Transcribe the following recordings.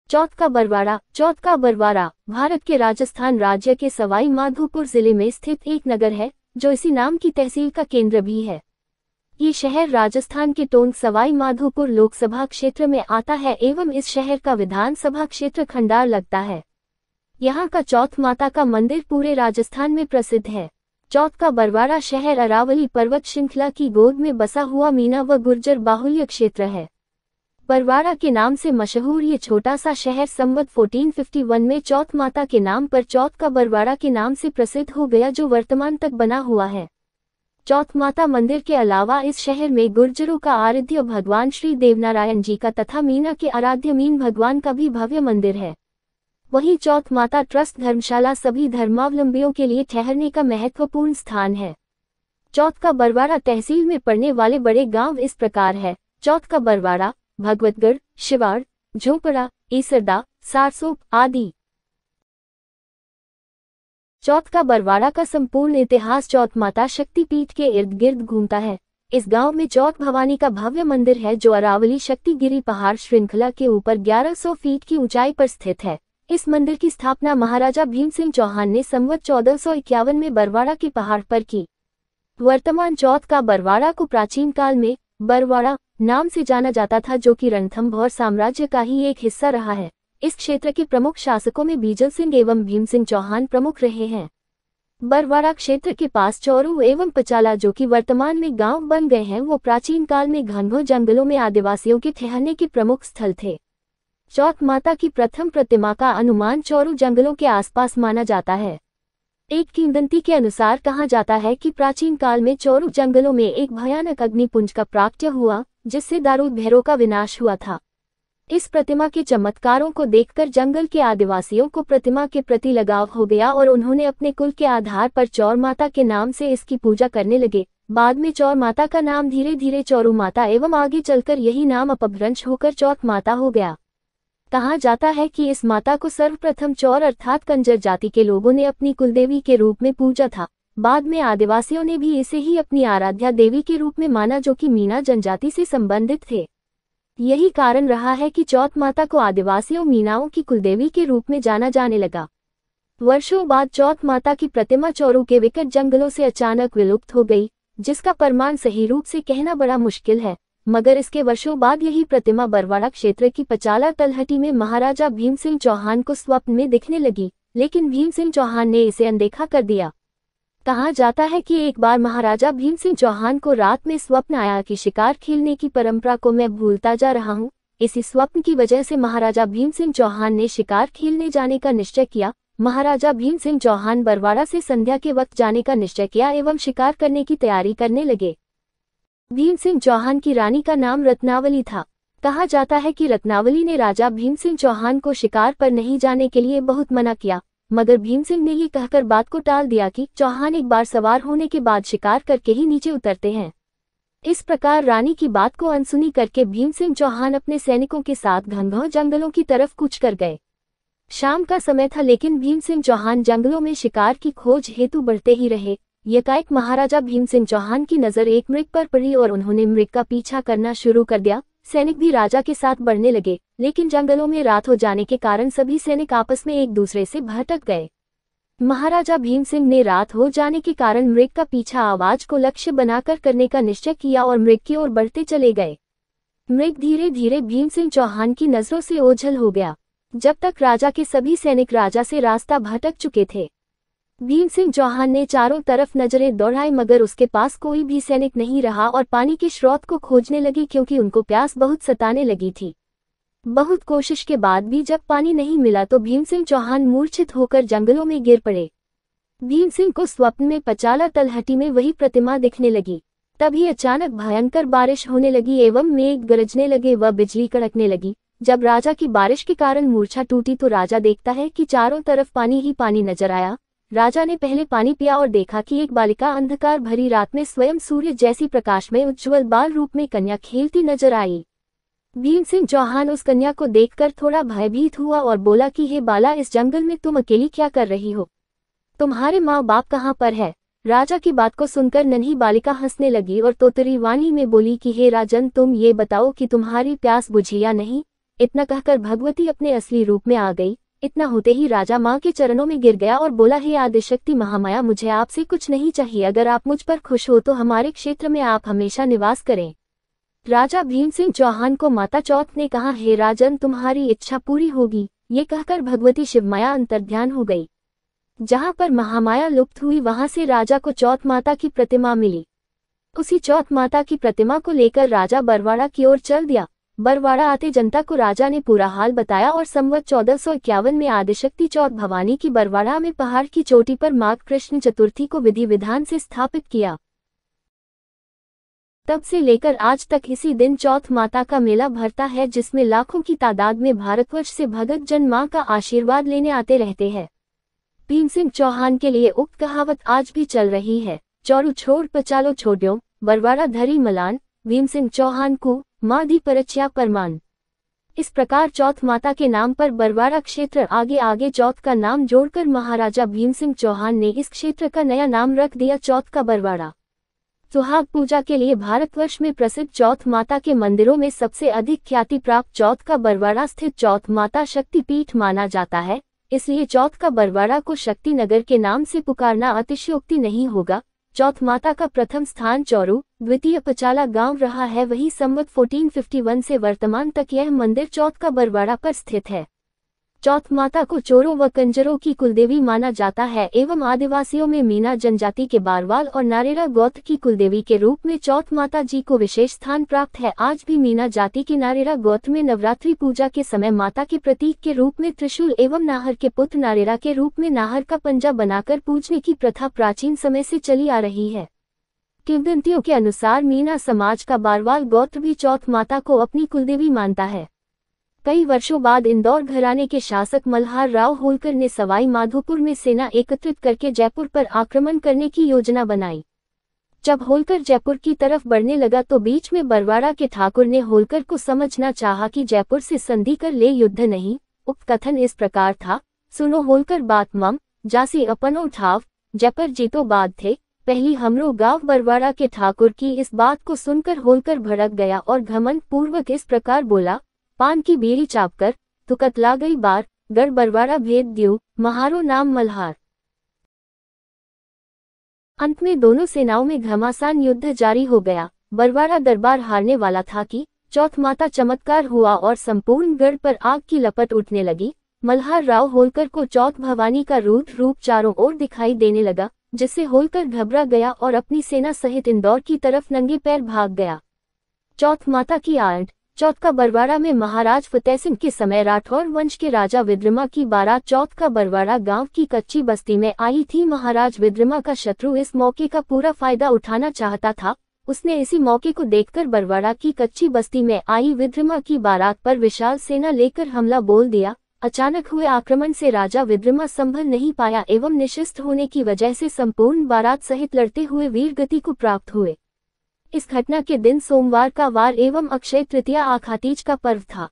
चौथ का बरवाड़ा। चौथ का बरवाड़ा भारत के राजस्थान राज्य के सवाई माधोपुर जिले में स्थित एक नगर है जो इसी नाम की तहसील का केंद्र भी है। ये शहर राजस्थान के टोंक सवाई माधोपुर लोकसभा क्षेत्र में आता है एवं इस शहर का विधानसभा क्षेत्र खंडार लगता है। यहाँ का चौथ माता का मंदिर पूरे राजस्थान में प्रसिद्ध है। चौथ का बरवाड़ा शहर अरावली पर्वत श्रृंखला की गोद में बसा हुआ मीना व गुर्जर बाहुल्य क्षेत्र है। बरवाड़ा के नाम से मशहूर ये छोटा सा शहर संवत 1451 में चौथ माता के नाम पर चौथ का बरवाड़ा के नाम से प्रसिद्ध हो गया, जो वर्तमान तक बना हुआ है। चौथ माता मंदिर के अलावा इस शहर में गुर्जरों का आराध्य भगवान श्री देवनारायण जी का तथा मीना के आराध्य मीन भगवान का भी भव्य मंदिर है। वहीं चौथ माता ट्रस्ट धर्मशाला सभी धर्मावलंबियों के लिए ठहरने का महत्वपूर्ण स्थान है। चौथ का बरवाड़ा तहसील में पड़ने वाले बड़े गांव इस प्रकार है: चौथ का बरवाड़ा, भगवतगढ़, शिवाड़, झोपड़ा, ईसरदा, सारसोप आदि। चौथ का बरवाड़ा का संपूर्ण इतिहास चौथ माता शक्तिपीठ के इर्द गिर्द घूमता है। इस गांव में चौथ भवानी का भव्य मंदिर है जो अरावली शक्तिगिरी पहाड़ श्रृंखला के ऊपर 1100 फीट की ऊंचाई पर स्थित है। इस मंदिर की स्थापना महाराजा भीमसिंह चौहान ने संवत 1451 में बरवाड़ा के पहाड़ पर की। वर्तमान चौथ का बरवाड़ा को प्राचीन काल में बरवाड़ा नाम से जाना जाता था, जो कि रणथंभौर साम्राज्य का ही एक हिस्सा रहा है। इस क्षेत्र के प्रमुख शासकों में बीजल सिंह एवं भीमसिंह चौहान प्रमुख रहे हैं। बरवाड़ा क्षेत्र के पास चौरू एवं पचाला, जो कि वर्तमान में गांव बन गए हैं, वो प्राचीन काल में घनघोर जंगलों में आदिवासियों के ठहरने के प्रमुख स्थल थे। चौथ माता की प्रथम प्रतिमा का अनुमान चौरू जंगलों के आसपास माना जाता है। एक किंवदंती के अनुसार कहा जाता है कि प्राचीन काल में चौरू जंगलों में एक भयानक अग्निपुंज का प्राकट्य हुआ, जिससे दारूद भैरव का विनाश हुआ था। इस प्रतिमा के चमत्कारों को देखकर जंगल के आदिवासियों को प्रतिमा के प्रति लगाव हो गया और उन्होंने अपने कुल के आधार पर चौर माता के नाम से इसकी पूजा करने लगे। बाद में चौर माता का नाम धीरे धीरे चौरू माता एवं आगे चलकर यही नाम अपभ्रंश होकर चौथ माता हो गया। कहा जाता है कि इस माता को सर्वप्रथम चौर अर्थात कंजर जाति के लोगों ने अपनी कुलदेवी के रूप में पूजा था। बाद में आदिवासियों ने भी इसे ही अपनी आराध्या देवी के रूप में माना, जो कि मीना जनजाति से संबंधित थे। यही कारण रहा है कि चौथ माता को आदिवासियों मीनाओं की कुलदेवी के रूप में जाना जाने लगा। वर्षों बाद चौथ माता की प्रतिमा चौरू के विकट जंगलों से अचानक विलुप्त हो गई, जिसका प्रमाण सही रूप से कहना बड़ा मुश्किल है, मगर इसके वर्षों बाद यही प्रतिमा बरवाड़ा क्षेत्र की पचाला तलहटी में महाराजा भीमसिंह चौहान को स्वप्न में दिखने लगी, लेकिन भीमसिंह चौहान ने इसे अनदेखा कर दिया। कहा जाता है कि एक बार महाराजा भीमसिंह चौहान को रात में स्वप्न आया कि शिकार खेलने की परंपरा को मैं भूलता जा रहा हूँ। इसी स्वप्न की वजह से महाराजा भीमसिंह चौहान ने शिकार खेलने जाने का निश्चय किया। महाराजा भीमसिंह चौहान बरवाड़ा से संध्या के वक्त जाने का निश्चय किया एवं शिकार करने की तैयारी करने लगे। भीमसिंह चौहान की रानी का नाम रत्नावली था। कहा जाता है कि रत्नावली ने राजा भीमसिंह चौहान को शिकार पर नहीं जाने के लिए बहुत मना किया, मगर भीमसिंह ने ये कहकर बात को टाल दिया कि चौहान एक बार सवार होने के बाद शिकार करके ही नीचे उतरते हैं। इस प्रकार रानी की बात को अनसुनी करके भीमसिंह चौहान अपने सैनिकों के साथ घनघोर जंगलों की तरफ कूच कर गए। शाम का समय था, लेकिन भीमसिंह चौहान जंगलों में शिकार की खोज हेतु बढ़ते ही रहे। एकाएक महाराजा भीमसिंह चौहान की नजर एक मृग पर पड़ी और उन्होंने मृग का पीछा करना शुरू कर दिया। सैनिक भी राजा के साथ बढ़ने लगे, लेकिन जंगलों में रात हो जाने के कारण सभी सैनिक आपस में एक दूसरे से भटक गए। महाराजा भीमसिंह ने रात हो जाने के कारण मृग का पीछा आवाज को लक्ष्य बनाकर करने का निश्चय किया और मृग की ओर बढ़ते चले गए। मृग धीरे धीरे भीमसिंह चौहान की नजरों से ओझल हो गया, जब तक राजा के सभी सैनिक राजा से रास्ता भटक चुके थे। भीमसिंह चौहान ने चारों तरफ नजरें दौड़ाई, मगर उसके पास कोई भी सैनिक नहीं रहा और पानी के स्रोत को खोजने लगी, क्योंकि उनको प्यास बहुत सताने लगी थी। बहुत कोशिश के बाद भी जब पानी नहीं मिला तो भीमसिंह चौहान मूर्छित होकर जंगलों में गिर पड़े। भीमसिंह को स्वप्न में पचाला तलहटी में वही प्रतिमा दिखने लगी। तभी अचानक भयंकर बारिश होने लगी एवं मेघ गरजने लगे व बिजली कड़कने लगी। जब राजा की बारिश के कारण मूर्छा टूटी तो राजा देखता है कि चारों तरफ पानी ही पानी नजर आया। राजा ने पहले पानी पिया और देखा कि एक बालिका अंधकार भरी रात में स्वयं सूर्य जैसी प्रकाश में उज्ज्वल बाल रूप में कन्या खेलती नजर आई। भीमसिंह चौहान उस कन्या को देखकर थोड़ा भयभीत हुआ और बोला कि हे बाला, इस जंगल में तुम अकेली क्या कर रही हो? तुम्हारे माँ बाप कहाँ पर है? राजा की बात को सुनकर नन्ही बालिका हंसने लगी और तोतरी वाणी में बोली कि हे राजन, तुम ये बताओ कि तुम्हारी प्यास बुझी या नहीं। इतना कहकर भगवती अपने असली रूप में आ गई। इतना होते ही राजा माँ के चरणों में गिर गया और बोला, हे आदिशक्ति महामाया, मुझे आपसे कुछ नहीं चाहिए। अगर आप मुझ पर खुश हो तो हमारे क्षेत्र में आप हमेशा निवास करें। राजा भीम सिंह चौहान को माता चौथ ने कहा, हे राजन, तुम्हारी इच्छा पूरी होगी। ये कहकर भगवती शिवमाया अंतर्ध्यान हो गई। जहाँ पर महामाया लुप्त हुई वहां से राजा को चौथ माता की प्रतिमा मिली। उसी चौथ माता की प्रतिमा को लेकर राजा बरवाड़ा की ओर चल दिया। बरवाड़ा आते जनता को राजा ने पूरा हाल बताया और संवत 1451 में आदिशक्ति चौथ भवानी की बरवाड़ा में पहाड़ की चोटी पर माघ कृष्ण चतुर्थी को विधि विधान से स्थापित किया। तब से लेकर आज तक इसी दिन चौथ माता का मेला भरता है, जिसमें लाखों की तादाद में भारतवर्ष से भगत जन मां का आशीर्वाद लेने आते रहते हैं। भीम सिंह चौहान के लिए उक्त कहावत आज भी चल रही है, चौरू छोड़ पचालो छोड्यो, बरवाड़ा धरी मलान, भीम सिंह चौहान को माँ दी परच्या परमान। इस प्रकार चौथ माता के नाम पर बरवाड़ा क्षेत्र आगे आगे चौथ का नाम जोड़कर महाराजा भीम सिंह चौहान ने इस क्षेत्र का नया नाम रख दिया, चौथ का बरवाड़ा। सुहाग पूजा के लिए भारतवर्ष में प्रसिद्ध चौथ माता के मंदिरों में सबसे अधिक ख्याति प्राप्त चौथ का बरवाड़ा स्थित चौथ माता शक्तिपीठ माना जाता है। इसलिए चौथ का बरवाड़ा को शक्ति नगर के नाम से पुकारना अतिशयोक्ति नहीं होगा। चौथ माता का प्रथम स्थान चौरू, द्वितीय पचाला गांव रहा है। वही संवत 1451 से वर्तमान तक यह मंदिर चौथ का बरवाड़ा पर स्थित है। चौथ माता को चोरों व कंजरों की कुलदेवी माना जाता है एवं आदिवासियों में मीना जनजाति के बारवाल और नारेरा गोत्र की कुलदेवी के रूप में चौथ माता जी को विशेष स्थान प्राप्त है। आज भी मीना जाति के नारेरा गोत्र में नवरात्रि पूजा के समय माता के प्रतीक के रूप में त्रिशूल एवं नाहर के पुत्र नारेरा के रूप में नाहर का पंजा बनाकर पूजने की प्रथा प्राचीन समय से चली आ रही है। किंवदंतियों के अनुसार मीना समाज का बारवाल गोत्र भी चौथ माता को अपनी कुलदेवी मानता है। कई वर्षों बाद इंदौर घराने के शासक मल्हार राव होलकर ने सवाई माधोपुर में सेना एकत्रित करके जयपुर पर आक्रमण करने की योजना बनाई। जब होलकर जयपुर की तरफ बढ़ने लगा तो बीच में बरवाड़ा के ठाकुर ने होलकर को समझना चाहा कि जयपुर से संधि कर ले, युद्ध नहीं। उक्त कथन इस प्रकार था, सुनो होलकर बात मम, जासी अपनो ठाव, जयपुर जीतो बाद थे, पहली हमरो गांव। बरवाड़ा के ठाकुर की इस बात को सुनकर होलकर भड़क गया और घमंड पूर्वक इस प्रकार बोला, पान की बीड़ी चापकर तुकत ला गई बार, गढ़ बरवाड़ा भेद द्यू, महारो नाम मल्हार। अंत में दोनों सेनाओं में घमासान युद्ध जारी हो गया। बरवाड़ा दरबार हारने वाला था कि चौथ माता चमत्कार हुआ और संपूर्ण गढ़ पर आग की लपट उठने लगी। मल्हार राव होलकर को चौथ भवानी का रुद्र रूप चारों ओर दिखाई देने लगा, जिससे होलकर घबरा गया और अपनी सेना सहित इंदौर की तरफ नंगे पैर भाग गया। चौथ माता की आड़। चौथ का बरवाड़ा में महाराज फतेह सिंह के समय राठौर वंश के राजा विद्रमा की बारात चौथ का बरवाड़ा गांव की कच्ची बस्ती में आई थी। महाराज विद्रमा का शत्रु इस मौके का पूरा फायदा उठाना चाहता था। उसने इसी मौके को देखकर बरवाड़ा की कच्ची बस्ती में आई विद्रमा की बारात पर विशाल सेना लेकर हमला बोल दिया। अचानक हुए आक्रमण से राजा विद्रमा संभल नहीं पाया एवं निशिस्त होने की वजह से संपूर्ण बारात सहित लड़ते हुए वीर गति को प्राप्त हुए। इस घटना के दिन सोमवार का वार एवं अक्षय तृतीया आखातीज का पर्व था।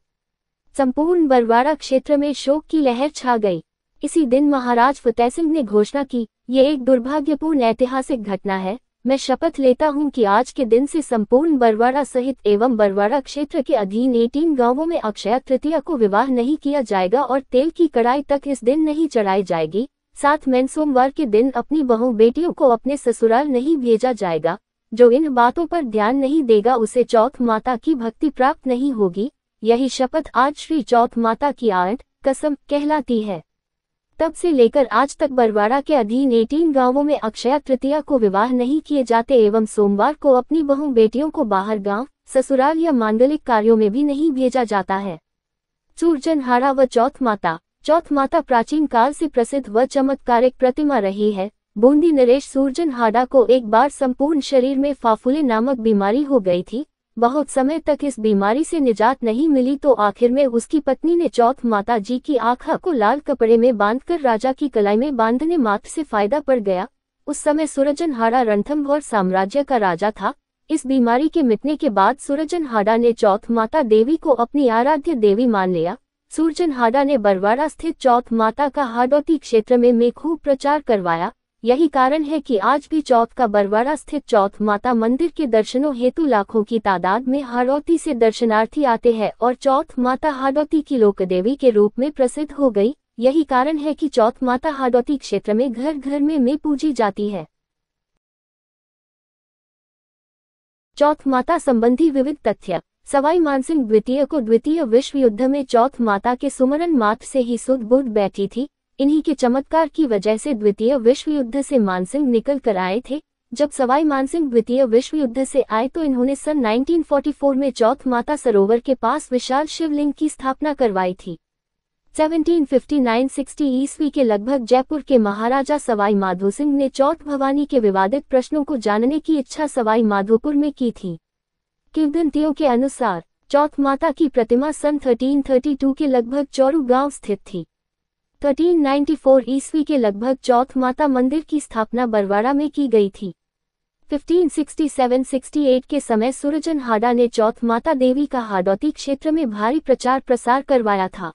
संपूर्ण बरवाड़ा क्षेत्र में शोक की लहर छा गई। इसी दिन महाराज फतेह सिंह ने घोषणा की, ये एक दुर्भाग्यपूर्ण ऐतिहासिक घटना है। मैं शपथ लेता हूं कि आज के दिन से संपूर्ण बरवाड़ा सहित एवं बरवाड़ा क्षेत्र के अधीन 18 गांवों में अक्षय तृतीया को विवाह नहीं किया जाएगा और तेल की कड़ाई तक इस दिन नहीं चढ़ाई जाएगी। साथ में सोमवार के दिन अपनी बहू बेटियों को अपने ससुराल नहीं भेजा जाएगा। जो इन बातों पर ध्यान नहीं देगा उसे चौथ माता की भक्ति प्राप्त नहीं होगी। यही शपथ आज श्री चौथ माता की आड़ कसम कहलाती है। तब से लेकर आज तक बरवाड़ा के अधीन 18 गांवों में अक्षय तृतीया को विवाह नहीं किए जाते एवं सोमवार को अपनी बहू बेटियों को बाहर गांव, ससुराल या मांगलिक कार्यों में भी नहीं भेजा जाता है। सूरजनहाड़ा व चौथ माता। चौथ माता प्राचीन काल से प्रसिद्ध व चमत्कारिक प्रतिमा रही है। बूंदी नरेश सूरजनहाड़ा को एक बार संपूर्ण शरीर में फाफूले नामक बीमारी हो गई थी। बहुत समय तक इस बीमारी से निजात नहीं मिली तो आखिर में उसकी पत्नी ने चौथ माता जी की आँखों को लाल कपड़े में बांधकर राजा की कलाई में बांधने मात्र से फायदा पड़ गया। उस समय सूरजनहाड़ा रणथंभौर साम्राज्य का राजा था। इस बीमारी के मिटने के बाद सूरजनहाड़ा ने चौथ माता देवी को अपनी आराध्य देवी मान लिया। सूरजनहाड़ा ने बरवाड़ा स्थित चौथ माता का हाड़ौती क्षेत्र में खूब प्रचार करवाया। यही कारण है कि आज भी चौथ का बरवाड़ा स्थित चौथ माता मंदिर के दर्शनों हेतु लाखों की तादाद में हाड़ौती से दर्शनार्थी आते हैं और चौथ माता हाड़ौती की लोकदेवी के रूप में प्रसिद्ध हो गई। यही कारण है कि चौथ माता हाड़ौती क्षेत्र में घर घर में पूजी जाती है। चौथ माता संबंधी विविध तथ्य। सवाई मानसिंह द्वितीय को द्वितीय विश्व युद्ध में चौथ माता के सुमरन मात्र से ही सुध बुध बैठी थी। इन्हीं के चमत्कार की वजह से द्वितीय विश्व युद्ध से मानसिंह निकल कर आए थे। जब सवाई मानसिंह द्वितीय विश्व युद्ध से आए तो इन्होंने सन 1944 में चौथ माता सरोवर के पास विशाल शिवलिंग की स्थापना करवाई थी। 1759-60 ईस्वी के लगभग जयपुर के महाराजा सवाई माधो सिंह ने चौथ भवानी के विवादित प्रश्नों को जानने की इच्छा सवाई माधोपुर में की थी। किंवदंतियों के अनुसार चौथ माता की प्रतिमा सन 1332 के लगभग चौरू गांव स्थित थी। 1394 ईस्वी के लगभग चौथ माता मंदिर की स्थापना बरवाड़ा में की गई थी। 1567-68 के समय सुरजन हाडा ने चौथ माता देवी का हाड़ौती क्षेत्र में भारी प्रचार प्रसार करवाया था।